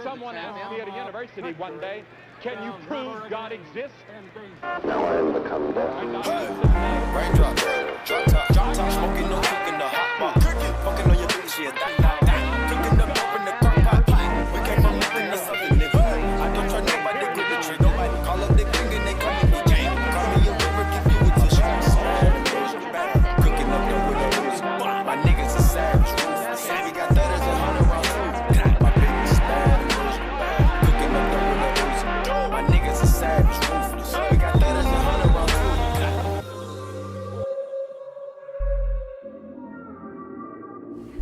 Someone asked me at a university one day, can you prove God exists? Now I am become death. Raindrop, drop top, smoking no cooking the hot pot. Fucking on your bitch, yeah, that. Cooking up dope in the crock pot. We came from nothing to something, nigga. I don't try nobody, grip the trigger. Call up the king and they call me the king. Call me a river, give you a tissue. Cooking up dope with a loose. My niggas are savage, ruthless. We got thudders and 100 rounds too. My bitch is bad. Cooking up dope with a loose. My niggas are savage, ruthless. We got thudders and 100 rounds too.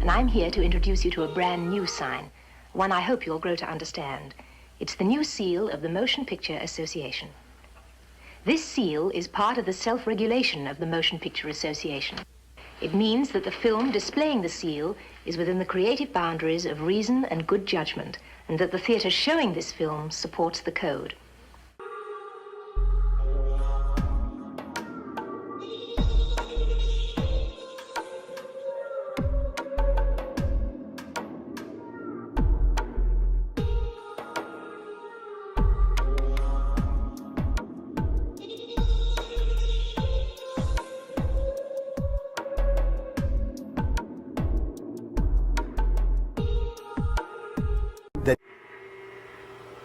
And I'm here to introduce you to a brand new sign, one I hope you'll grow to understand. It's the new seal of the Motion Picture Association. This seal is part of the self-regulation of the Motion Picture Association. It means that the film displaying the seal is within the creative boundaries of reason and good judgment, and that the theater showing this film supports the code.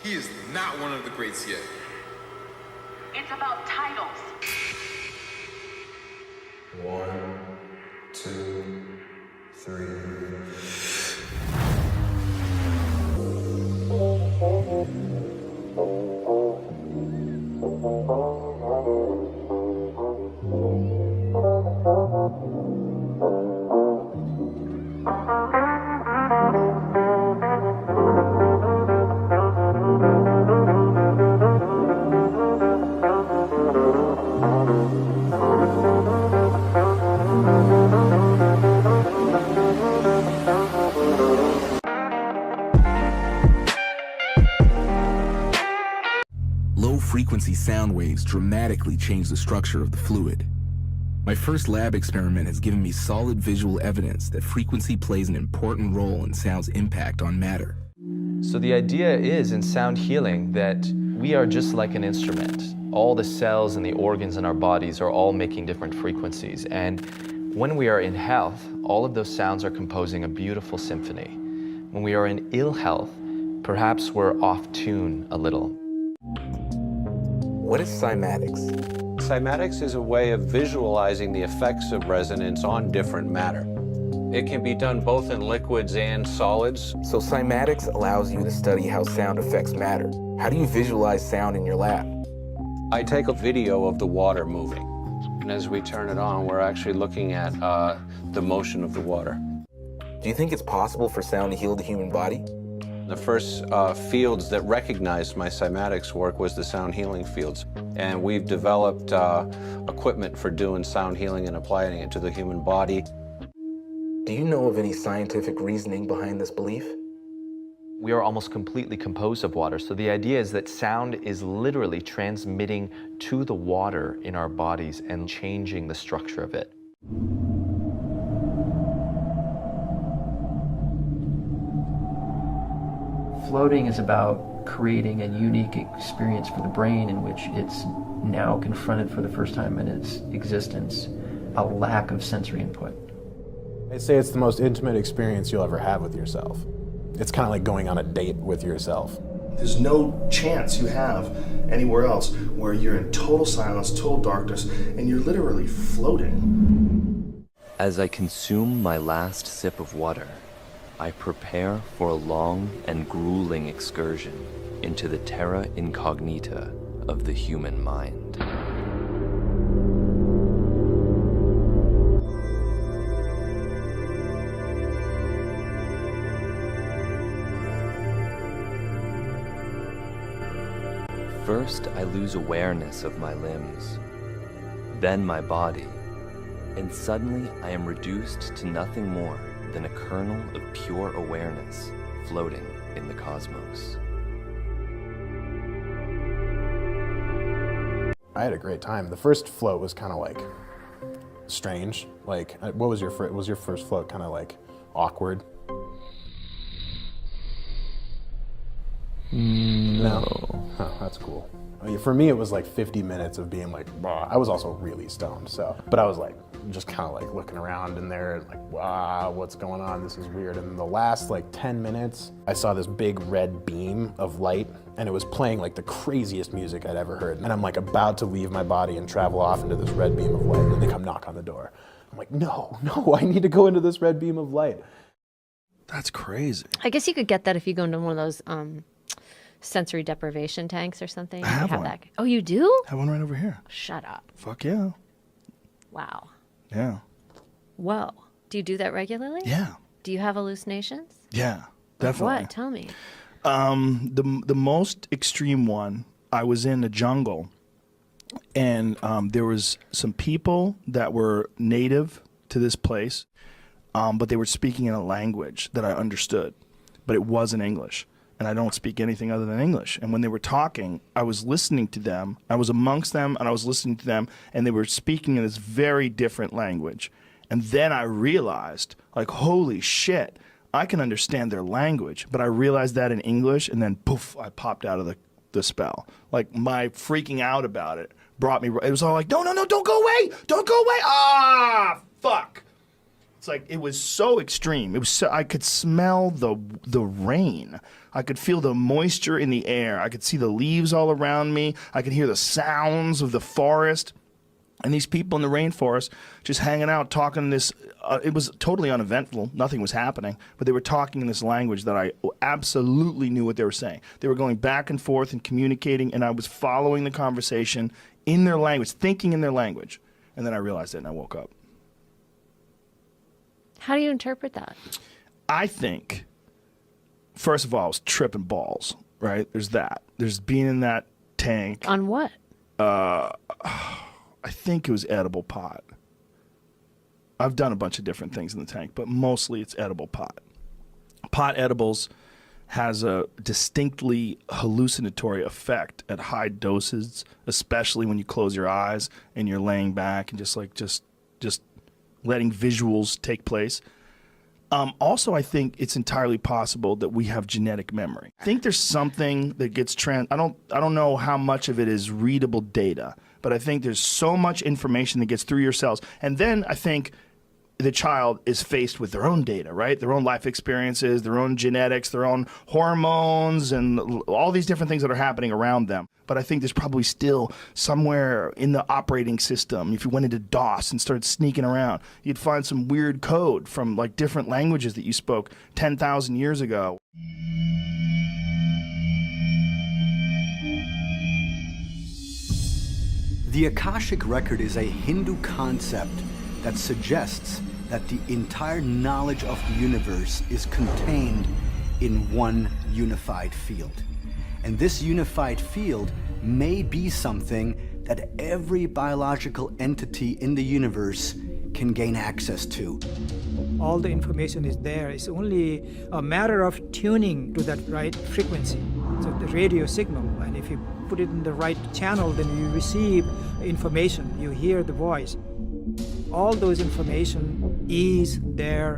He is not one of the greats yet. It's about titles. 1, 2, 3. Low-frequency sound waves dramatically change the structure of the fluid. My first lab experiment has given me solid visual evidence that frequency plays an important role in sound's impact on matter. So the idea is in sound healing that we are just like an instrument. All the cells and the organs in our bodies are all making different frequencies. And when we are in health, all of those sounds are composing a beautiful symphony. When we are in ill health, perhaps we're off tune a little. What is cymatics? Cymatics is a way of visualizing the effects of resonance on different matter. It can be done both in liquids and solids. So cymatics allows you to study how sound affects matter. How do you visualize sound in your lab? I take a video of the water moving, and as we turn it on, we're actually looking at the motion of the water. Do you think it's possible for sound to heal the human body? The first fields that recognized my cymatics work was the sound healing fields. And we've developed equipment for doing sound healing and applying it to the human body. Do you know of any scientific reasoning behind this belief? We are almost completely composed of water. So the idea is that sound is literally transmitting to the water in our bodies and changing the structure of it. Floating is about creating a unique experience for the brain in which it's now confronted for the first time in its existence a lack of sensory input. I'd say it's the most intimate experience you'll ever have with yourself. It's kind of like going on a date with yourself. There's no chance you have anywhere else where you're in total silence, total darkness, and you're literally floating. As I consume my last sip of water, I prepare for a long and grueling excursion into the terra incognita of the human mind. First, I lose awareness of my limbs, then my body, and suddenly I am reduced to nothing more than a kernel of pure awareness floating in the cosmos. I had a great time. The first float was kind of like strange. Like, what was your first float kind of like awkward? No. Oh, that's cool. I mean, for me, it was like 50 minutes of being like, bah. I was also really stoned, so. But I was like, just kind of like looking around in there, like, wow, what's going on? This is weird. And the last like 10 minutes, I saw this big red beam of light, and it was playing like the craziest music I'd ever heard. And I'm like about to leave my body and travel off into this red beam of light, and they come knock on the door. I'm like, no, I need to go into this red beam of light. That's crazy. I guess you could get that if you go into one of those sensory deprivation tanks or something. I have one. That. Oh, you do? I have one right over here. Shut up. Fuck yeah. Wow. Yeah. Whoa. Do you do that regularly? Yeah. Do you have hallucinations? Yeah, definitely. What? Tell me. The most extreme one, I was in the jungle, and there was some people that were native to this place, but they were speaking in a language that I understood, but it wasn't English. And I don't speak anything other than English. And when they were talking, I was listening to them. I was amongst them, and I was listening to them, and they were speaking in this very different language. And then I realized, like, holy shit, I can understand their language. But I realized that in English, and then poof, I popped out of the spell. Like, my freaking out about it brought me, it was all like, no, don't go away, don't go away, ah, fuck. It's like, it was so extreme. It was so, I could smell the rain. I could feel the moisture in the air. I could see the leaves all around me. I could hear the sounds of the forest. And these people in the rainforest just hanging out, talking this, it was totally uneventful. Nothing was happening. But they were talking in this language that I absolutely knew what they were saying. They were going back and forth and communicating, and I was following the conversation in their language, thinking in their language. And then I realized it, and I woke up. How do you interpret that? I think, first of all, I was tripping balls, right? There's that. There's being in that tank. On what? I think it was edible pot. I've done a bunch of different things in the tank, but mostly it's edible pot. Pot edibles has a distinctly hallucinatory effect at high doses, especially when you close your eyes and you're laying back and just letting visuals take place. Also, I think it's entirely possible that we have genetic memory. I think there's something that gets I don't know how much of it is readable data, but I think there's so much information that gets through your cells. And then I think the child is faced with their own data, right? Their own life experiences, their own genetics, their own hormones, and all these different things that are happening around them. But I think there's probably still somewhere in the operating system, if you went into DOS and started sneaking around, you'd find some weird code from like different languages that you spoke 10,000 years ago. The Akashic Record is a Hindu concept that suggests that the entire knowledge of the universe is contained in one unified field. And this unified field may be something that every biological entity in the universe can gain access to. All the information is there. It's only a matter of tuning to that right frequency. So the radio signal, and if you put it in the right channel, then you receive information, you hear the voice. All those information is there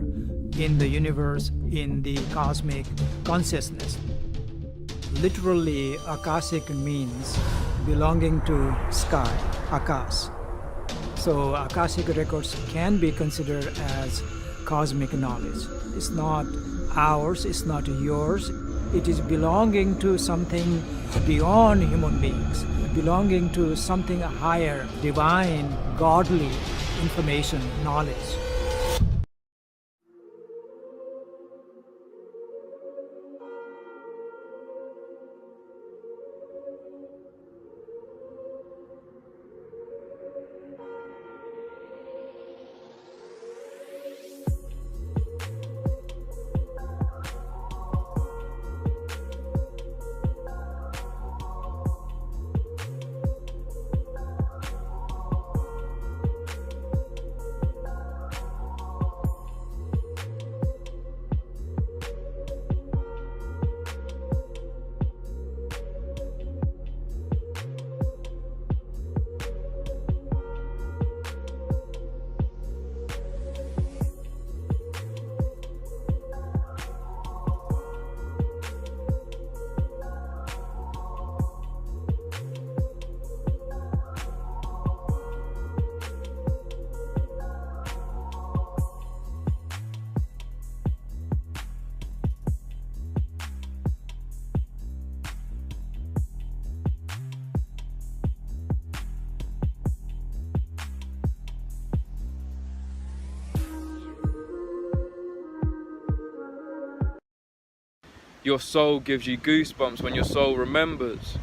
in the universe, in the cosmic consciousness. Literally, Akashic means belonging to sky, Akas. So Akashic records can be considered as cosmic knowledge. It's not ours, it's not yours. It is belonging to something beyond human beings, belonging to something higher, divine, godly information, knowledge. your soul gives you goosebumps when your soul remembers.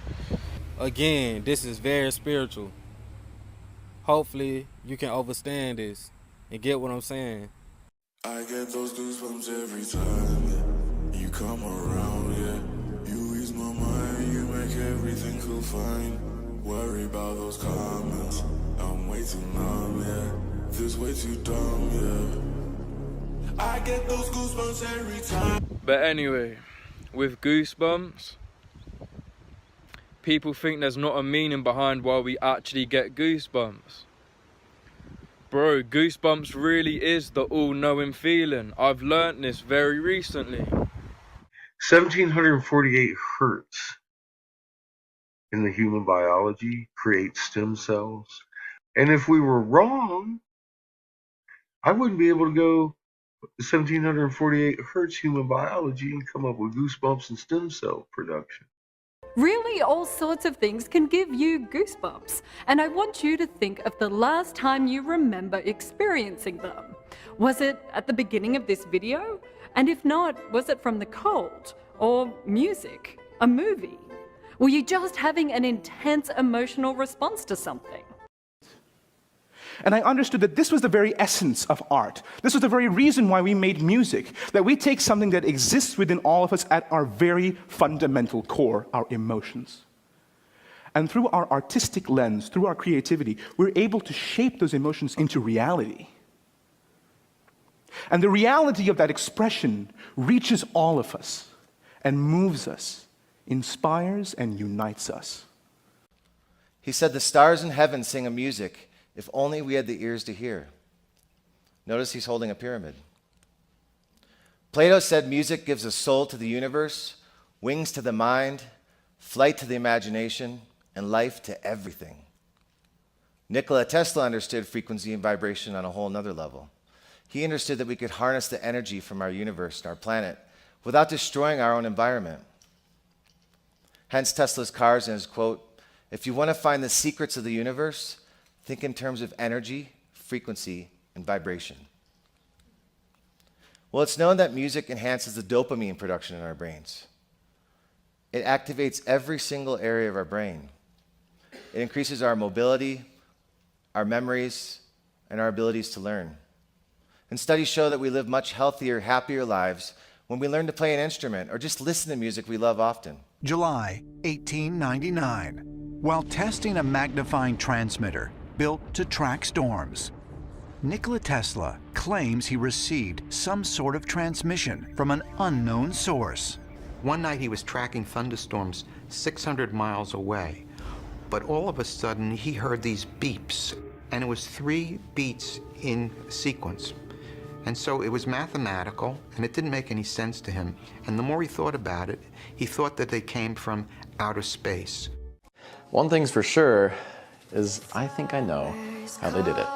Again, this is very spiritual. Hopefully, you can understand this and get what I'm saying. I get those goosebumps every time you come around, yeah. You ease my mind, you make everything feel fine. Worry about those comments, I'm way too numb, yeah. This way too dumb, yeah. I get those goosebumps every time. But anyway, with goosebumps, people think there's not a meaning behind why we actually get goosebumps. Bro, goosebumps really is the all-knowing feeling. I've learnt this very recently. 1748 hertz in the human biology creates stem cells. And if we were wrong, I wouldn't be able to go 1748 hertz human biology and come up with goosebumps and stem cell production. Really, all sorts of things can give you goosebumps, and I want you to think of the last time you remember experiencing them. Was it at the beginning of this video? And if not, was it from the cold? Or music? A movie? Were you just having an intense emotional response to something? And I understood that this was the very essence of art. This was the very reason why we made music, that we take something that exists within all of us at our very fundamental core, our emotions. And through our artistic lens, through our creativity, we're able to shape those emotions into reality. And the reality of that expression reaches all of us and moves us, inspires and unites us. He said, "The stars in heaven sing a music, if only we had the ears to hear." Notice he's holding a pyramid. Plato said music gives a soul to the universe, wings to the mind, flight to the imagination, and life to everything. Nikola Tesla understood frequency and vibration on a whole nother level. He understood that we could harness the energy from our universe and our planet without destroying our own environment. Hence Tesla's cars and his quote, "If you want to find the secrets of the universe, think in terms of energy, frequency, and vibration." Well, it's known that music enhances the dopamine production in our brains. It activates every single area of our brain. It increases our mobility, our memories, and our abilities to learn. And studies show that we live much healthier, happier lives when we learn to play an instrument or just listen to music we love often. July 1899, while testing a magnifying transmitter built to track storms, Nikola Tesla claims he received some sort of transmission from an unknown source. One night he was tracking thunderstorms 600 miles away, but all of a sudden he heard these beeps, and it was 3 beats in sequence. And so it was mathematical, and it didn't make any sense to him. And the more he thought about it, he thought that they came from outer space. One thing's for sure is I think I know how they did it.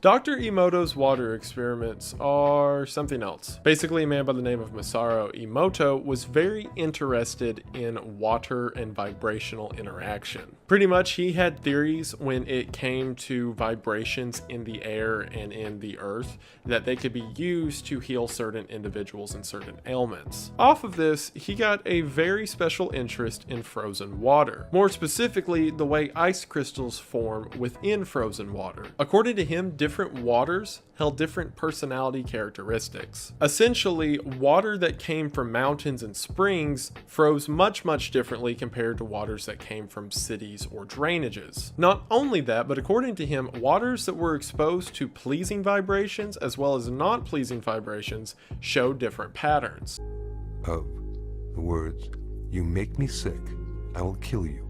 Dr. Emoto's water experiments are something else. Basically, a man by the name of Masaru Emoto was very interested in water and vibrational interaction. Pretty much, he had theories when it came to vibrations in the air and in the earth that they could be used to heal certain individuals and certain ailments. Off of this, he got a very special interest in frozen water. More specifically, the way ice crystals form within frozen water. According to him, different waters held different personality characteristics. Essentially, water that came from mountains and springs froze much differently compared to waters that came from cities or drainages. Not only that, but according to him, waters that were exposed to pleasing vibrations as well as non-pleasing vibrations showed different patterns. Of the words, "You make me sick, I will kill you."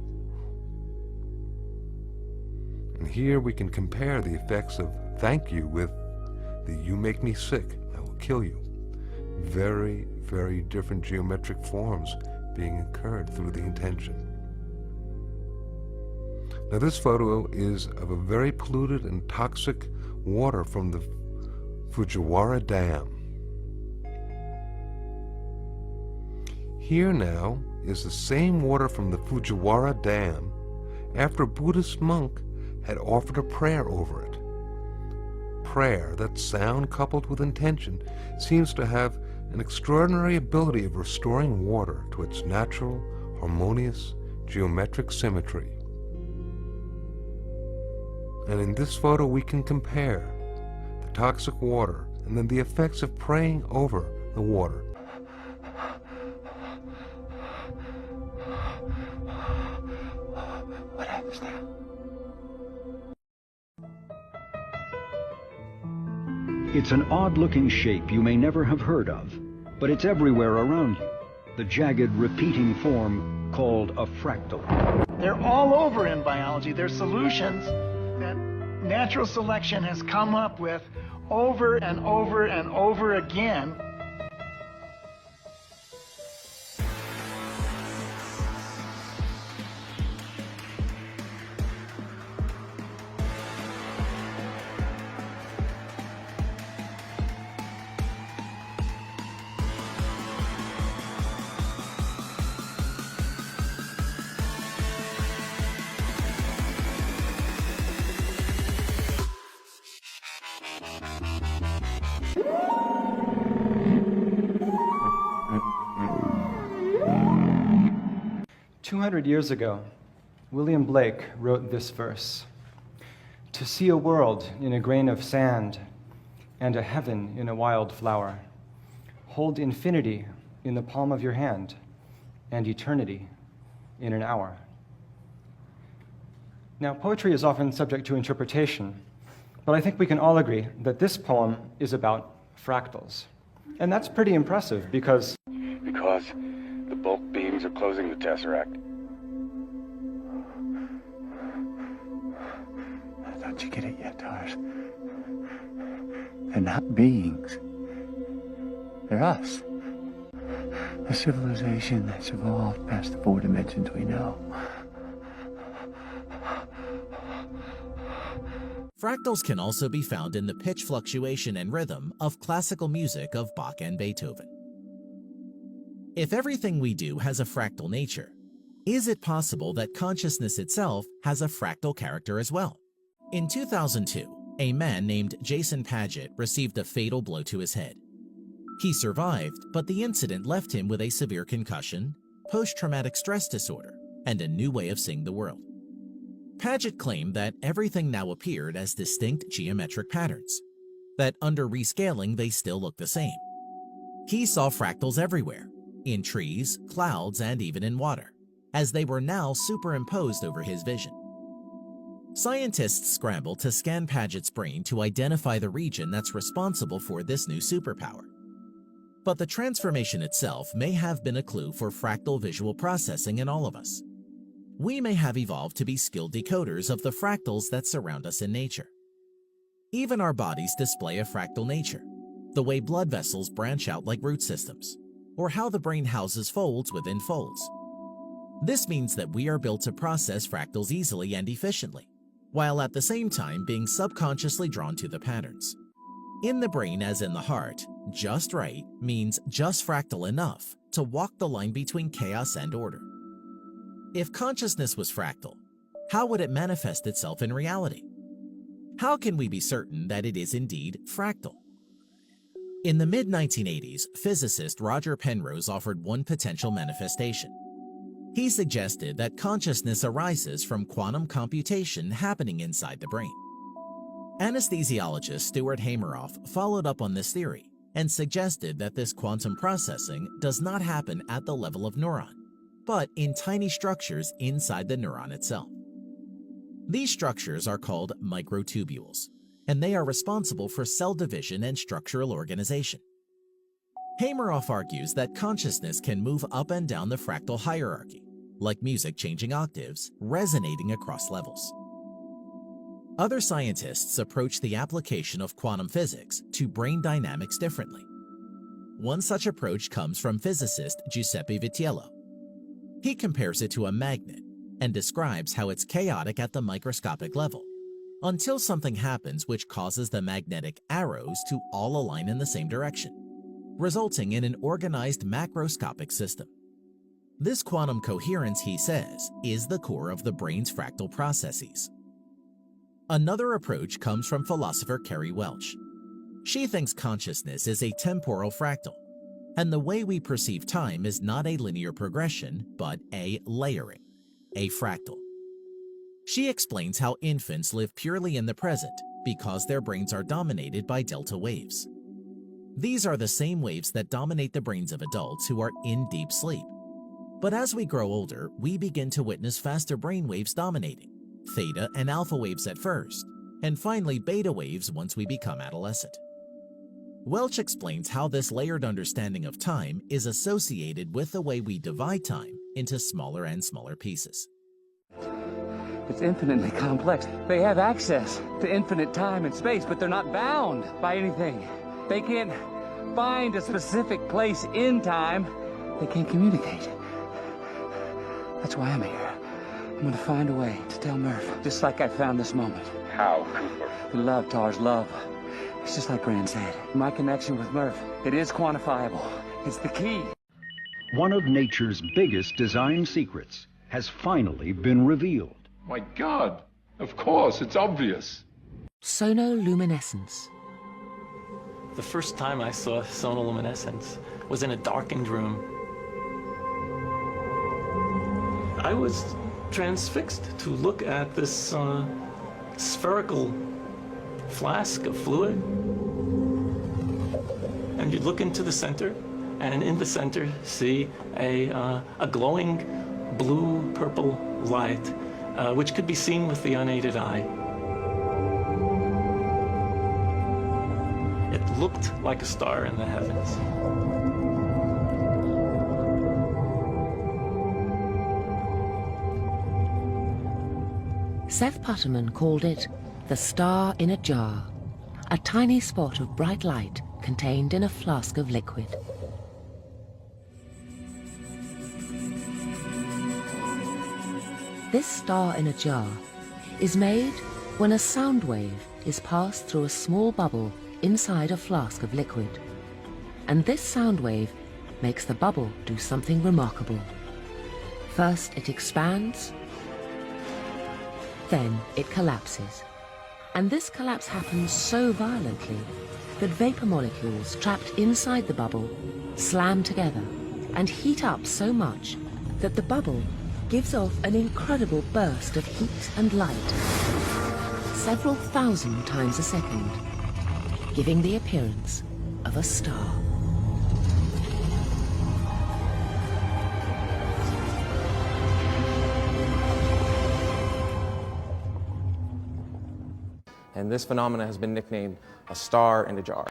And here we can compare the effects of "thank you" with the "you make me sick, I will kill you." Very different geometric forms being incurred through the intention. Now this photo is of a very polluted and toxic water from the Fujiwara Dam. Here now is the same water from the Fujiwara Dam after a Buddhist monk had offered a prayer over it. Prayer, that sound coupled with intention, seems to have an extraordinary ability of restoring water to its natural, harmonious, geometric symmetry. And in this photo we can compare the toxic water and then the effects of praying over the water. What happens now? It's an odd-looking shape you may never have heard of, but it's everywhere around you. The jagged, repeating form called a fractal. They're all over in biology. They're solutions that natural selection has come up with over and over and over again. Years ago, William Blake wrote this verse: "To see a world in a grain of sand and a heaven in a wild flower, hold infinity in the palm of your hand and eternity in an hour." Now, poetry is often subject to interpretation, but I think we can all agree that this poem is about fractals. And that's pretty impressive because the bulk beams are closing the tesseract. Don't you get it yet, Tars? They're not beings. They're us. A civilization that's evolved past the 4 dimensions we know. Fractals can also be found in the pitch fluctuation and rhythm of classical music of Bach and Beethoven. If everything we do has a fractal nature, is it possible that consciousness itself has a fractal character as well? In 2002, a man named Jason Paget received a fatal blow to his head. He survived, but the incident left him with a severe concussion, post-traumatic stress disorder, and a new way of seeing the world. Paget claimed that everything now appeared as distinct geometric patterns, that under rescaling they still look the same. He saw fractals everywhere, in trees, clouds, and even in water, as they were now superimposed over his vision. Scientists scrambled to scan Paget's brain to identify the region that's responsible for this new superpower. But the transformation itself may have been a clue for fractal visual processing in all of us. We may have evolved to be skilled decoders of the fractals that surround us in nature. Even our bodies display a fractal nature, the way blood vessels branch out like root systems, or how the brain houses folds within folds. This means that we are built to process fractals easily and efficiently, while at the same time being subconsciously drawn to the patterns. In the brain, as in the heart, just right means just fractal enough to walk the line between chaos and order. If consciousness was fractal, how would it manifest itself in reality? How can we be certain that it is indeed fractal? In the mid-1980s, physicist Roger Penrose offered one potential manifestation. He suggested that consciousness arises from quantum computation happening inside the brain. Anesthesiologist Stuart Hameroff followed up on this theory and suggested that this quantum processing does not happen at the level of neuron, but in tiny structures inside the neuron itself. These structures are called microtubules, and they are responsible for cell division and structural organization. Hameroff argues that consciousness can move up and down the fractal hierarchy, like music changing octaves, resonating across levels. Other scientists approach the application of quantum physics to brain dynamics differently. One such approach comes from physicist Giuseppe Vitiello. He compares it to a magnet and describes how it's chaotic at the microscopic level, until something happens which causes the magnetic arrows to all align in the same direction, resulting in an organized macroscopic system. This quantum coherence, he says, is the core of the brain's fractal processes. Another approach comes from philosopher Carrie Welch. She thinks consciousness is a temporal fractal, and the way we perceive time is not a linear progression, but a layering, a fractal. She explains how infants live purely in the present because their brains are dominated by delta waves. These are the same waves that dominate the brains of adults who are in deep sleep. But as we grow older, we begin to witness faster brain waves dominating, theta and alpha waves at first, and finally beta waves once we become adolescent. Welch explains how this layered understanding of time is associated with the way we divide time into smaller and smaller pieces. It's infinitely complex. They have access to infinite time and space, but they're not bound by anything. They can't find a specific place in time. They can't communicate. That's why I'm here. I'm gonna find a way to tell Murph, just like I found this moment. How, Cooper? Love, Tars, love. It's just like Rand said. My connection with Murph, it is quantifiable. It's the key. One of nature's biggest design secrets has finally been revealed. My God, of course, it's obvious. Sonoluminescence. The first time I saw sonoluminescence was in a darkened room. I was transfixed to look at this spherical flask of fluid. And you'd look into the center, and in the center see a glowing blue-purple light, which could be seen with the unaided eye. It looked like a star in the heavens. Seth Putterman called it the star in a jar, a tiny spot of bright light contained in a flask of liquid. This star in a jar is made when a sound wave is passed through a small bubble inside a flask of liquid. And this sound wave makes the bubble do something remarkable. First it expands, then it collapses. And this collapse happens so violently that vapor molecules trapped inside the bubble slam together and heat up so much that the bubble gives off an incredible burst of heat and light, several thousand times a second, giving the appearance of a star. And this phenomena has been nicknamed a star in a jar.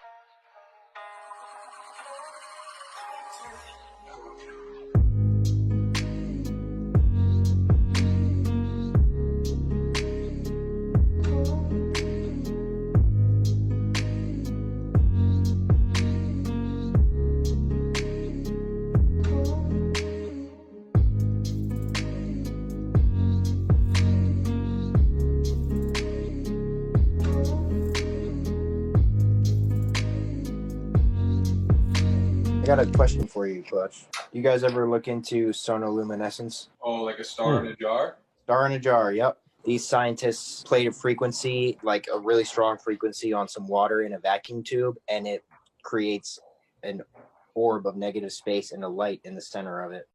got a question for you, Clutch. You guys ever look into sonoluminescence? Oh, like a star in a jar? Star in a jar, yep. These scientists played a frequency, like a really strong frequency, on some water in a vacuum tube, and it creates an orb of negative space and a light in the center of it.